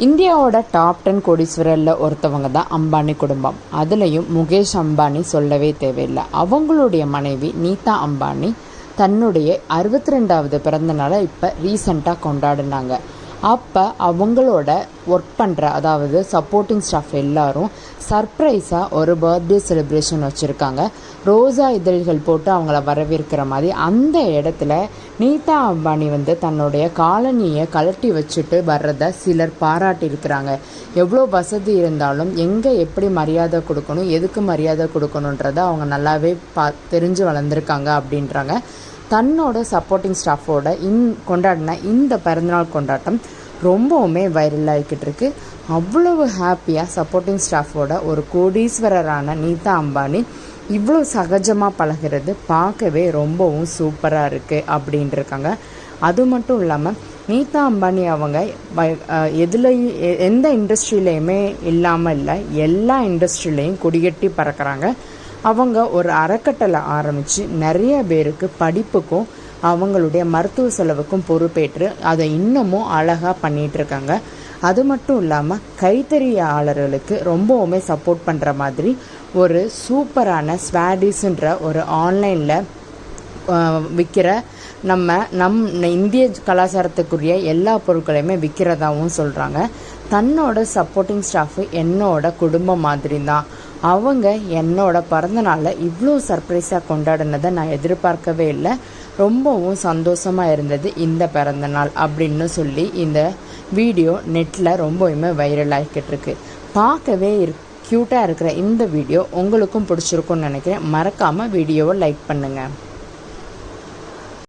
இந்தியாவோட டாப் 10 கோடீஸ்வரரில் ஒருத்தவங்க தான் அம்பானி குடும்பம். அதுலேயும் முகேஷ் அம்பானி சொல்லவே தேவையில்லை. அவங்களுடைய மனைவி நீதா அம்பானி தன்னுடைய 62வது பிறந்த நாளை இப்போ ரீசண்டாக கொண்டாடினாங்க. அப்போ அவங்களோட ஒர்க் பண்ணுற அதாவது சப்போர்ட்டிங் ஸ்டாஃப் எல்லாரும் சர்ப்ரைஸாக ஒரு பர்த்டே செலிப்ரேஷன் வச்சுருக்காங்க. ரோஜா இதழ்கள் போட்டு அவங்கள வரவேற்கிற மாதிரி அந்த இடத்துல நீதா அம்பானி தன்னுடைய காலனியை கழட்டி வச்சுட்டு வர்றதை சிலர் பாராட்டியிருக்கிறாங்க. எவ்வளோ வசதி இருந்தாலும் எங்கே எப்படி மரியாதை கொடுக்கணும், எதுக்கு மரியாதை கொடுக்கணுன்றதை அவங்க நல்லாவே தெரிஞ்சு வளர்ந்துருக்காங்க அப்படின்றாங்க. தன்னோட சப்போர்ட்டிங் ஸ்டாஃபோட கொண்டாடின இந்த பிறந்தநாள் கொண்டாட்டம் ரொம்பவுமே வைரல் ஆகிக்கிட்டு இருக்கு. அவ்வளவு ஹாப்பியாக சப்போர்ட்டிங் ஸ்டாஃபோட ஒரு கோடீஸ்வரரான நீதா அம்பானி இவ்வளோ சகஜமாக பழகிறது பார்க்கவே ரொம்பவும் சூப்பராக இருக்குது அப்படின்ட்டுருக்காங்க. அது மட்டும் இல்லாமல் நீதா அம்பானி அவங்க எதுலேயும் எந்த இண்டஸ்ட்ரியிலையுமே இல்லாமல் இல்லை, எல்லா இண்டஸ்ட்ரியிலையும் கொடிகட்டி பறக்கிறாங்க. அவங்க ஒரு அறக்கட்டளை ஆரம்பித்து நிறைய பேருக்கு படிப்புக்கும் அவங்களுடைய மருத்துவ செலவுக்கும் பொறுப்பேற்று அதை இன்னமும் அழகாக பண்ணிகிட்ருக்காங்க. அது மட்டும் இல்லாமல் கைத்தறியாளர்களுக்கு ரொம்பவுமே சப்போர்ட் பண்ணுற மாதிரி ஒரு சூப்பரான ஸ்வாடிஸ்ன்ற ஒரு ஆன்லைனில் விற்கிற நம் இந்திய கலாச்சாரத்துக்குரிய எல்லா பொருட்களையுமே விற்கிறதாகவும் சொல்கிறாங்க. தன்னோட சப்போர்ட்டிங் ஸ்டாஃபு என்னோட குடும்பம் மாதிரி தான். அவங்க என்னோட பிறந்த நாளில் இவ்வளோ சர்ப்ரைஸாக கொண்டாடினதை நான் எதிர்பார்க்கவே இல்லை. ரொம்பவும் சந்தோஷமாக இருந்தது இந்த பிறந்த நாள் அப்படின்னு சொல்லி இந்த வீடியோ நெட்டில் ரொம்பவுமே வைரல் ஆகிக்கிட்டு இருக்கு. பார்க்கவே க்யூட்டாக இருக்கிற இந்த வீடியோ உங்களுக்கும் பிடிச்சிருக்குன்னு நினைக்கிறேன். மறக்காமல் வீடியோவை லைக் பண்ணுங்கள்.